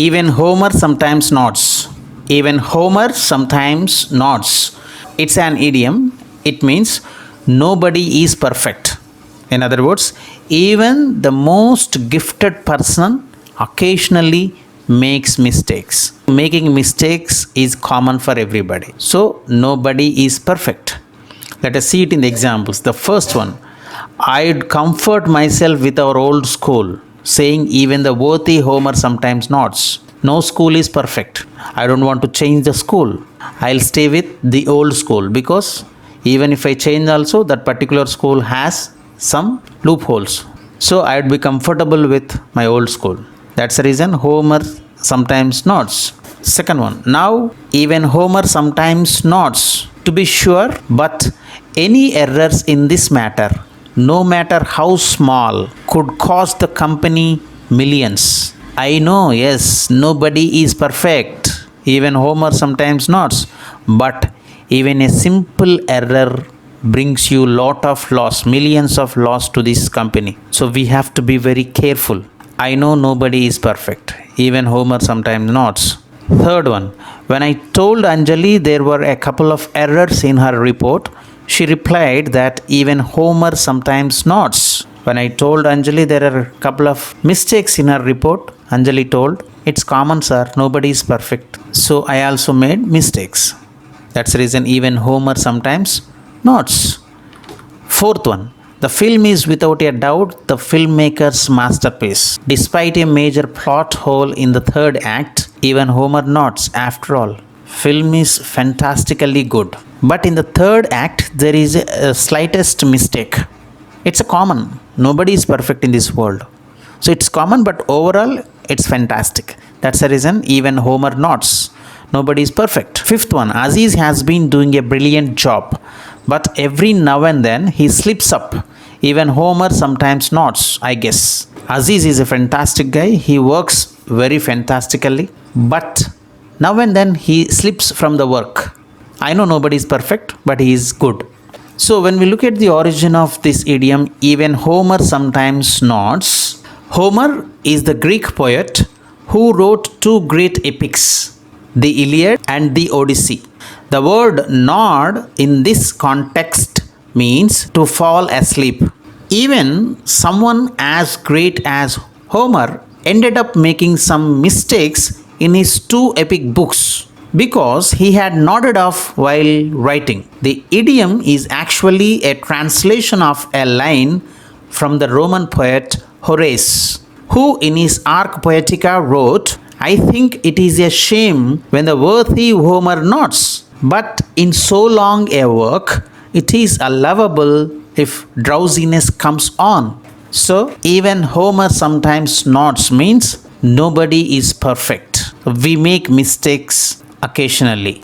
Even Homer sometimes nods. Even Homer sometimes nods. It's an idiom. It means nobody is perfect. In other words, even the most gifted person occasionally makes mistakes. Making mistakes is common for everybody. So, nobody is perfect. Let us see it in the examples. The first one, I'd comfort myself with our old school, saying even the worthy Homer sometimes nods. No school is perfect. I don't want to change the school. I'll stay with the old school because even if I change also, that particular school has some loopholes. So I'd be comfortable with my old school. That's the reason Homer sometimes nods. Second one, now even Homer sometimes nods. To be sure, but any errors in this matter, no matter how small, could cost the company millions. I know, yes, nobody is perfect. Even Homer sometimes nods. But even a simple error brings you lot of loss, millions of loss to this company. So we have to be very careful. I know nobody is perfect. Even Homer sometimes nods. Third one, when I told Anjali there were a couple of errors in her report, she replied that even Homer sometimes nods. When I told Anjali there are a couple of mistakes in her report, Anjali told, it's common, sir, nobody is perfect. So I also made mistakes. That's the reason even Homer sometimes nods. Fourth one, the film is without a doubt the filmmaker's masterpiece. Despite a major plot hole in the third act, even Homer nods. After all, film is fantastically good. But in the third act, there is a slightest mistake. It's a common. Nobody is perfect in this world. So it's common, but overall, it's fantastic. That's the reason even Homer nods. Nobody is perfect. Fifth one, Aziz has been doing a brilliant job, but every now and then he slips up. Even Homer sometimes nods, I guess. Aziz is a fantastic guy. He works very fantastically, but now and then he slips from the work. I know nobody is perfect, but he is good. So when we look at the origin of this idiom, even Homer sometimes nods. Homer is the Greek poet who wrote two great epics, the Iliad and the Odyssey. The word nod in this context means to fall asleep. Even someone as great as Homer ended up making some mistakes in his two epic books because he had nodded off while writing. The idiom is actually a translation of a line from the Roman poet Horace, who in his Arc Poetica wrote, I think it is a shame when the worthy Homer nods, but in so long a work, it is allowable if drowsiness comes on. So, even Homer sometimes nods means nobody is perfect. We make mistakes occasionally.